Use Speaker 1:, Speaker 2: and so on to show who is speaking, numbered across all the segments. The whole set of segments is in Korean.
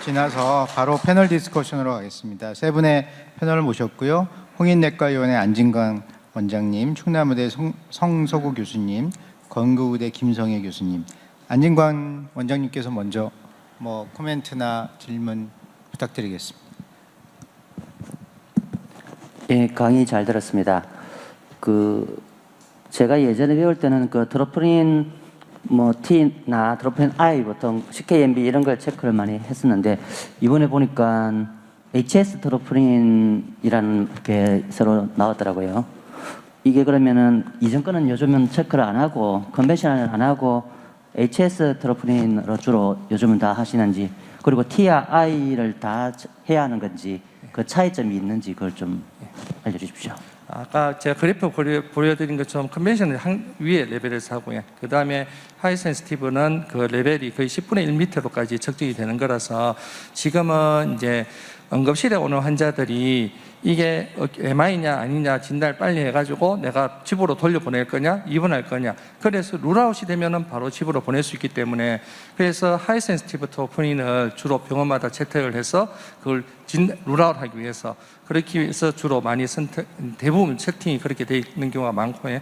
Speaker 1: 지나서 바로 패널 디스커션으로 가겠습니다. 세 분의 패널을 모셨고요. 홍익내과의원의 안진광 원장님, 충남의대 성서구 교수님, 건국의대 김성애 교수님. 안진광 원장님께서 먼저 코멘트나 질문 부탁드리겠습니다.
Speaker 2: 예, 강의 잘 들었습니다. 제가 예전에 배울 때는 드로프린 T나 드로프린 I 보통 CKMB 이런 걸 체크를 많이 했었는데, 이번에 보니까 HS 드로프린이라는 게 새로 나왔더라고요. 이게 그러면은 이전 거는 요즘은 체크를 안 하고 컨벤셔널 안 하고 HS 드로프린으로 주로 요즘은 다 하시는지, 그리고 T와 I를 다 해야 하는 건지 그 차이점이 있는지 그걸 좀 알려주십시오.
Speaker 3: 아까 제가 그래프 보여드린 것처럼 컨벤션은 위에 레벨에서 하고요. 그 다음에 하이 센시티브는 그 레벨이 거의 10분의 1 밑으로까지 측정이 되는 거라서, 지금은 이제 응급실에 오는 환자들이 이게 MI냐 아니냐 진단을 빨리 해가지고 내가 집으로 돌려보낼 거냐 입원할 거냐, 그래서 룰아웃이 되면은 바로 집으로 보낼 수 있기 때문에, 그래서 하이 센시티브 트로포닌을 주로 병원마다 채택을 해서 그걸 룰아웃 하기 위해서, 그렇기 위해서 주로 많이 대부분 세팅이 그렇게 되어 있는 경우가 많고요.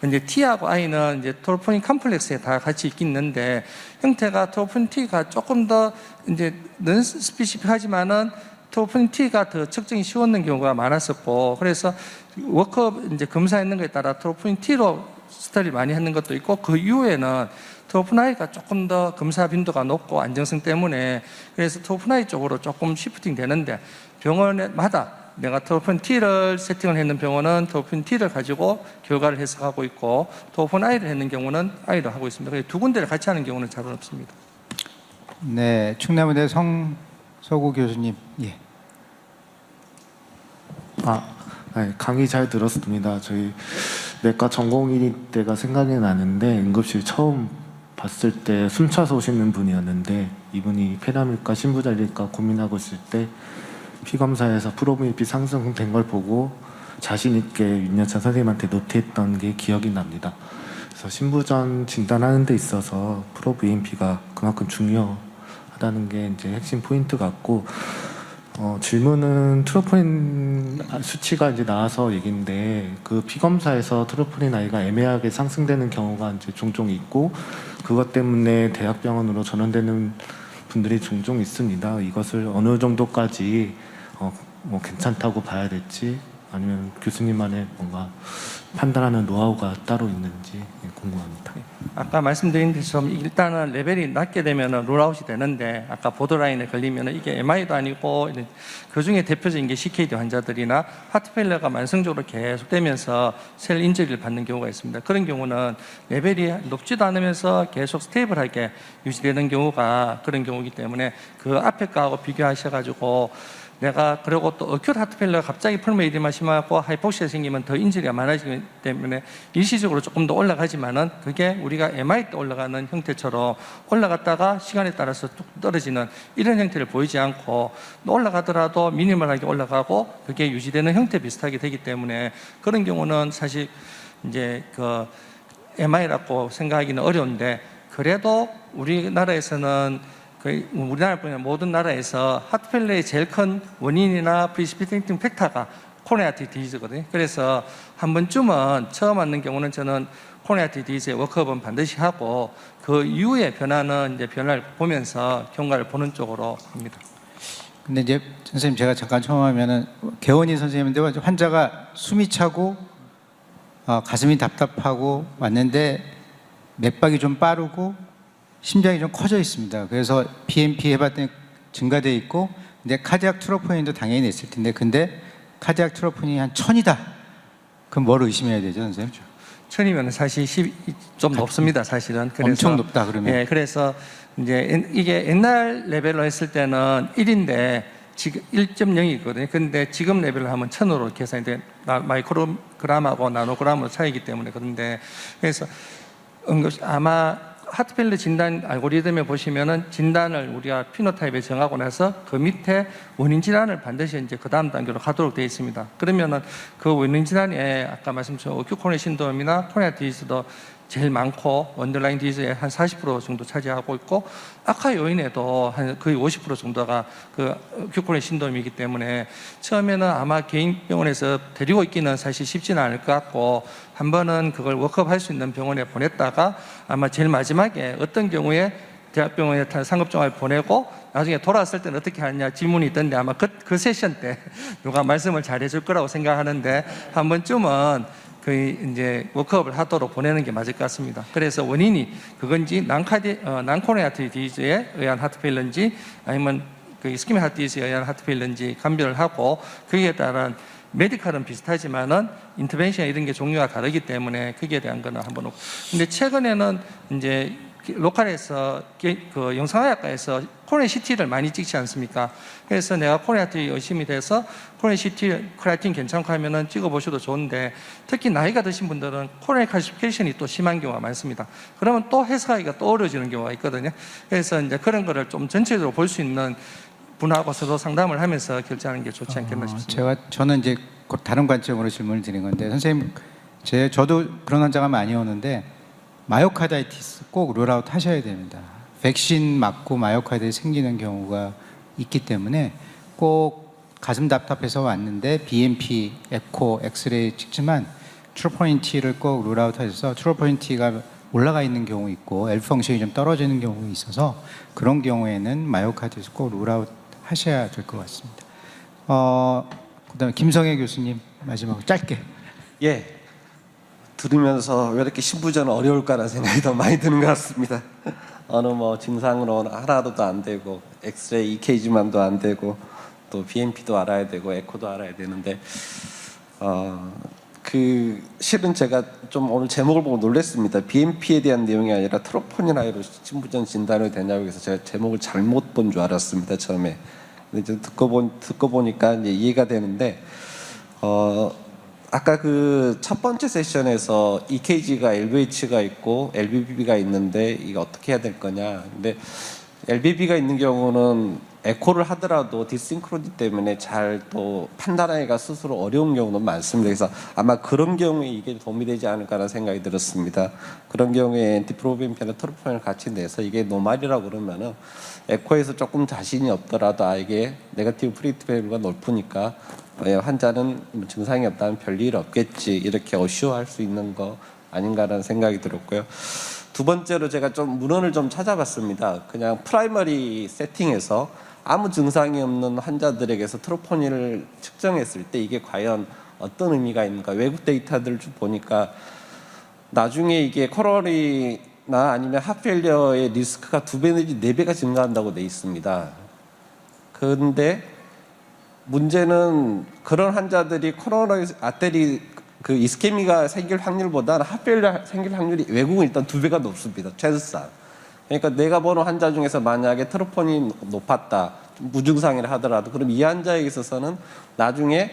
Speaker 3: 이제 T하고 I는 이제 트로포닌 컴플렉스에 다 같이 있는데, 형태가 트로포닌 T가 조금 더 이제 넌 스피시픽하지만은 트로포닌 T가 더 측정이 쉬웠는 경우가 많았었고, 그래서 워크업 이제 검사했는 것에 따라 트로포닌 T로 스터디 많이 했는 것도 있고, 그 이후에는 트로포닌 I가 조금 더 검사 빈도가 높고 안정성 때문에, 그래서 트로포닌 I 쪽으로 조금 시프팅 되는데, 병원마다 내가 트로포닌 T를 세팅을 했는 병원은 트로포닌 T를 가지고 결과를 해석하고 있고, 트로포닌 I를 했는 경우는 I를 하고 있습니다. 두 군데를 같이 하는 경우는 잘 없습니다.
Speaker 1: 네, 충남의대 성서구 교수님. 예.
Speaker 4: 네, 강의 잘 들었습니다. 저희 내과 전공의 때가 생각이 나는데, 응급실 처음 봤을 때 숨차서 오시는 분이었는데, 이분이 폐렴일까 신부전일까 고민하고 있을 때 피검사에서 프로비엠피 상승된 걸 보고 자신 있게 윤여찬 선생님한테 노트했던 게 기억이 납니다. 그래서 신부전 진단하는 데 있어서 프로비엠피가 그만큼 중요하다는 게 이제 핵심 포인트 같고, 질문은 트로포닌 수치가 이제 나와서 얘기인데, 그 피검사에서 트로포닌 I가 애매하게 상승되는 경우가 이제 종종 있고, 그것 때문에 대학병원으로 전원되는 분들이 종종 있습니다. 이것을 어느 정도까지 괜찮다고 봐야 될지, 아니면 교수님만의 뭔가 판단하는 노하우가 따로 있는지 궁금합니다.
Speaker 3: 아까 말씀드린 것처럼 일단은 레벨이 낮게 되면 롤아웃이 되는데, 아까 보더라인에 걸리면 이게 MI도 아니고, 그 중에 대표적인 게 CKD 환자들이나 하트 페일러가 만성적으로 계속되면서 셀 인저리를 받는 경우가 있습니다. 그런 경우는 레벨이 높지도 않으면서 계속 스테이블하게 유지되는 경우가 그런 경우이기 때문에, 그 앞에 거하고 비교하셔가지고 내가, 그리고 또 어큐트 하트 페일러가 갑자기 펄모 에디마 심하고 하이폭시가 생기면 더 인질이 많아지기 때문에 일시적으로 조금 더 올라가지만은, 그게 우리가 MI 때 올라가는 형태처럼 올라갔다가 시간에 따라서 뚝 떨어지는 이런 형태를 보이지 않고, 올라가더라도 미니멀하게 올라가고 그게 유지되는 형태 비슷하게 되기 때문에, 그런 경우는 사실 이제 그 MI라고 생각하기는 어려운데, 그래도 우리나라에서는 우리나라뿐만 아니라 모든 나라에서 하트페일러의 제일 큰 원인이나 프리시피테이팅 팩터가 코로나리 아테리 디지즈거든요. 그래서 한 번쯤은 처음 맞는 경우는 저는 코로나리 아테리 디지즈의 워크업은 반드시 하고, 그 이후에 변화는 이제 변화를 보면서 경과를 보는 쪽으로 합니다.
Speaker 1: 근데 이제 선생님, 제가 잠깐 처음 하면은 개원이 선생님인데, 환자가 숨이 차고 가슴이 답답하고 왔는데 맥박이 좀 빠르고 심장이 좀 커져 있습니다. 그래서 BMP 해봤더니 증가되어 있고, 근데 카디악 트로포닌도 당연히 있을 텐데, 근데 카디악 트로포닌이 한 1000이다. 그럼 뭘 의심해야 되죠, 선생님?
Speaker 3: 1000이면 사실 좀 높습니다, 사실은. 그래서,
Speaker 1: 엄청 높다, 그러면.
Speaker 3: 예, 그래서 이제 이게 옛날 레벨로 했을 때는 1인데 지금 1.0이거든요. 근데 지금 레벨로 하면 1000으로 계산이 돼, 마이크로그램하고 나노그램으로 차이기 때문에. 그런데 그래서 아마 하트페일러 진단 알고리즘에 보시면은, 진단을 우리가 피노타입에 정하고 나서 그 밑에 원인 질환을 반드시 이제 그 다음 단계로 가도록 되어 있습니다. 그러면은 그 원인 질환에 아까 말씀드린 어큐 코로너리 신드롬이나 코로나리 디지즈도 제일 많고 언더라인 디즈의 한 40% 정도 차지하고 있고 악화 요인에도 한 거의 50% 정도가 그 규권의 신도임이기 때문에 처음에는 아마 개인 병원에서 데리고 있기는 사실 쉽지는 않을 것 같고 한 번은 그걸 워크업 할 수 있는 병원에 보냈다가 아마 제일 마지막에 어떤 경우에 대학병원에 상급종합을 보내고 나중에 돌아왔을 때는 어떻게 하느냐 질문이 있던데 아마 그 세션 때 누가 말씀을 잘 해줄 거라고 생각하는데 한 번쯤은 그 이제 워크업을 하도록 보내는 게 맞을 것 같습니다. 그래서 원인이 그건지 난코로나리 아터리 디지에 의한 하트 페일러인지 아니면 그 이스케믹 하트 디지에 의한 하트 페일러인지 감별을 하고 거기에 따른 메디컬은 비슷하지만은 인터벤션 이런 게 종류가 다르기 때문에 거기에 대한 거는 한번 없고. 근데 최근에는 이제 로컬에서 그 영상의학과에서 코로나 CT를 많이 찍지 않습니까? 그래서 내가 코로나 CT 열심히 돼서 코로나 CT 크라이틴 괜찮고 하면은 찍어보셔도 좋은데 특히 나이가 드신 분들은 코로나 칼시피케이션이 또 심한 경우가 많습니다. 그러면 또 해석하기가 또 어려워지는 경우가 있거든요. 그래서 이제 그런 거를 좀 전체적으로 볼 수 있는 분하고 서로 상담을 하면서 결정하는 게 좋지 않겠나 싶습니다.
Speaker 1: 저는 이제 다른 관점으로 질문을 드린 건데 선생님, 저도 그런 환자가 많이 오는데 마이오카르디티스 꼭 룰아웃 하셔야 됩니다. 백신 맞고 마이오카르디티스 생기는 경우가 있기 때문에 꼭 가슴 답답해서 왔는데 BMP, 에코, 엑스레이 찍지만 트로포닌 T를 꼭 룰아웃 하셔서 트로포닌 T가 올라가 있는 경우 있고 엘 펑션이 좀 떨어지는 경우가 있어서 그런 경우에는 마이오카르디티스 꼭 룰아웃 하셔야 될 것 같습니다. 그다음에 김성애 교수님 마지막으로 짧게.
Speaker 5: 예. 들으면서 왜 이렇게 신부전은 어려울까라는 생각이 더 많이 드는 것 같습니다. 어느 뭐 증상으로 하나도 안 되고 엑스레이 EKG만도 안 되고 또 BMP도 알아야 되고 에코도 알아야 되는데 그 실은 제가 좀 오늘 제목을 보고 놀랐습니다. BMP에 대한 내용이 아니라 트로포닌 하이로 신부전 진단이 되냐고 해서 제가 제목을 잘못 본 줄 알았습니다 처음에. 근데 이제 듣고 보니까 이제 이해가 되는데 아까 그 첫 번째 세션에서 EKG가 LVH가 있고 LVB가 있는데 이거 어떻게 해야 될 거냐. 근데 LVB가 있는 경우는 에코를 하더라도 디싱크로니 때문에 잘 또 판단하기가 스스로 어려운 경우는 많습니다. 그래서 아마 그런 경우에 이게 도움이 되지 않을까라는 생각이 들었습니다. 그런 경우에 엔티프로빈펜과 트로포닌을 같이 내서 이게 노말이라고 그러면은 에코에서 조금 자신이 없더라도 이게 네거티브 프리디테이블가 높으니까 환자는 증상이 없다면 별일 없겠지 이렇게 어슈어할 수 있는 거 아닌가라는 생각이 들었고요. 두 번째로 제가 좀 문헌을 좀 찾아봤습니다. 그냥 프라이머리 세팅에서 아무 증상이 없는 환자들에게서 트로포닌을 측정했을 때 이게 과연 어떤 의미가 있는가. 외국 데이터들을 좀 보니까 나중에 이게 코로나리나 아니면 하펠리어의 리스크가 2배 내지 4배가 증가한다고 돼 있습니다. 그런데 문제는 그런 환자들이 코로나 아테리 그 이스케미가 생길 확률보다는 하펠리어 생길 확률이 외국은 일단 2배가 높습니다. 최소상. 그러니까 내가 보는 환자 중에서 만약에 트로포닌이 높았다, 무증상이라 하더라도 그럼 이 환자에 있어서는 나중에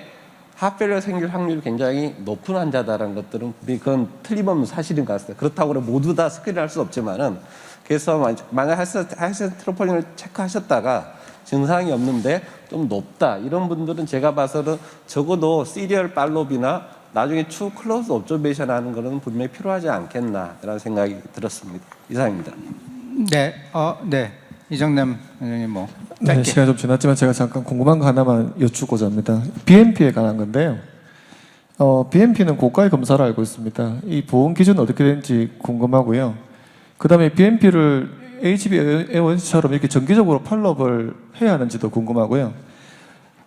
Speaker 5: 하펠리어 생길 확률이 굉장히 높은 환자다라는 것들은 그건 틀림없는 사실인 것 같습니다. 그렇다고 모두 다 스크린할 수 없지만은 그래서 만약 하이센 트로포닌을 체크하셨다가 증상이 없는데 좀 높다 이런 분들은 제가 봐서는 적어도 시리얼 팔로비나 나중에 추후 클로즈 옵저베이션 하는 거는 분명히 필요하지 않겠나라는 생각이 들었습니다. 이상입니다.
Speaker 1: 네, 네. 이정남 의원님 뭐 짧게.
Speaker 6: 네, 시간이 좀 지났지만 제가 잠깐 궁금한 거 하나만 여쭙고자 합니다. BMP에 관한 건데요. BMP는 고가의 검사로 알고 있습니다. 이 보험 기준은 어떻게 되는지 궁금하고요. 그 다음에 BMP를 HbA1C처럼 이렇게 정기적으로 팔로업을 해야 하는지도 궁금하고요.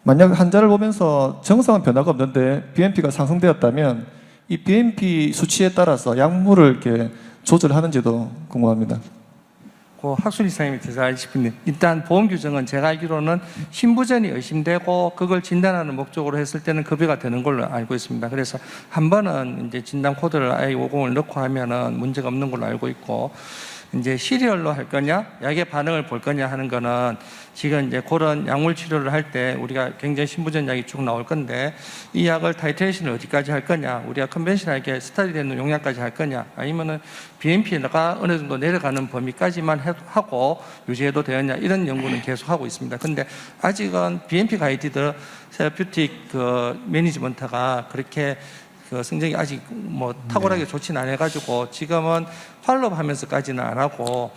Speaker 6: 만약 환자를 보면서 정상은 변화가 없는데 BMP가 상승되었다면 이 BMP 수치에 따라서 약물을 이렇게 조절하는지도 궁금합니다.
Speaker 3: 그 학술 이사님이 더 잘 싶은데 일단 보험 규정은 제가 알기로는 신부전이 의심되고 그걸 진단하는 목적으로 했을 때는 급여가 되는 걸로 알고 있습니다. 그래서 한 번은 이제 진단 코드를 I50을 넣고 하면은 문제가 없는 걸로 알고 있고 이제 시리얼로 할 거냐, 약의 반응을 볼 거냐 하는 거는 지금 이제 그런 약물 치료를 할 때 우리가 굉장히 신부전 약이 쭉 나올 건데 이 약을 타이트레이션을 어디까지 할 거냐, 우리가 컨벤셔널하게 스타디되는 용량까지 할 거냐, 아니면은 BMP가 어느 정도 내려가는 범위까지만 하고 유지해도 되었냐 이런 연구는 계속 하고 있습니다. 근데 아직은 BMP 가이디드 세라퓨틱 그 매니지먼트가 그렇게 그 성적이 아직 뭐 탁월하게 좋지는 않아가지고 지금은 팔로우하면서까지는 안 하고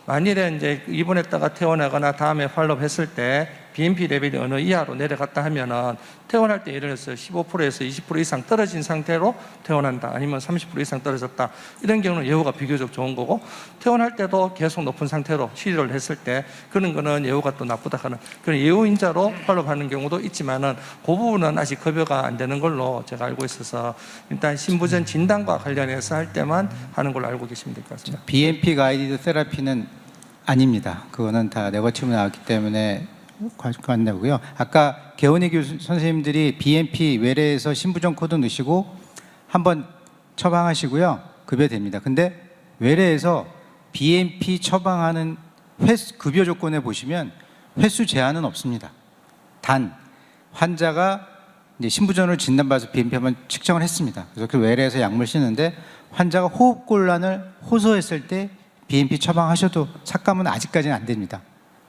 Speaker 3: 만일에 이제 입원했다가 퇴원하거나 다음에 팔로우 했을 때 BNP 레벨이 어느 이하로 내려갔다 하면은 퇴원할 때 예를 들어서 15%에서 20% 이상 떨어진 상태로 퇴원한다 아니면 30% 이상 떨어졌다 이런 경우는 예후가 비교적 좋은 거고 퇴원할 때도 계속 높은 상태로 치료를 했을 때 그런 거는 예후가 또 나쁘다 하는 그런 예후인자로 팔로우 하는 경우도 있지만은 그 부분은 아직 급여가 안 되는 걸로 제가 알고 있어서 일단 신부전 진단과 관련해서 할 때만 하는 걸로 알고 계시면 될 것 같습니다.
Speaker 1: BNP 가이디드 테라피는 아닙니다. 그거는 다 네거티브로 나왔기 때문에 관내고요. 아까 개원희 교수 선생님들이 BNP 외래에서 신부전 코드 넣으시고 한번 처방하시고요. 급여됩니다. 근데 외래에서 BNP 처방하는 횟수, 급여 조건에 보시면 횟수 제한은 없습니다. 단 환자가 이제 신부전으로 진단받아서 BNP 한번 측정을 했습니다. 그래서 그 외래에서 약물 쓰는데 환자가 호흡곤란을 호소했을 때 BNP 처방하셔도 삭감은 아직까지는 안 됩니다.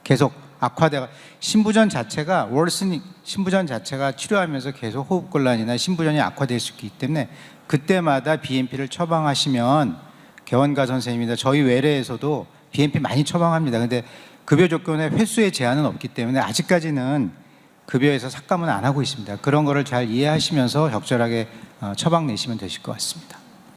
Speaker 1: 계속 악화되가 신부전 자체가 월스닝 신부전 자체가 치료하면서 계속 호흡곤란이나 신부전이 악화될 수 있기 때문에 그때마다 BNP를 처방하시면 개원가 선생님이나 저희 외래에서도 BNP 많이 처방합니다. 근데 급여 조건에 횟수의 제한은 없기 때문에 아직까지는 급여에서 삭감은 안 하고 있습니다. 그런 거를 잘 이해하시면서 적절하게 처방 내시면 되실 것 같습니다.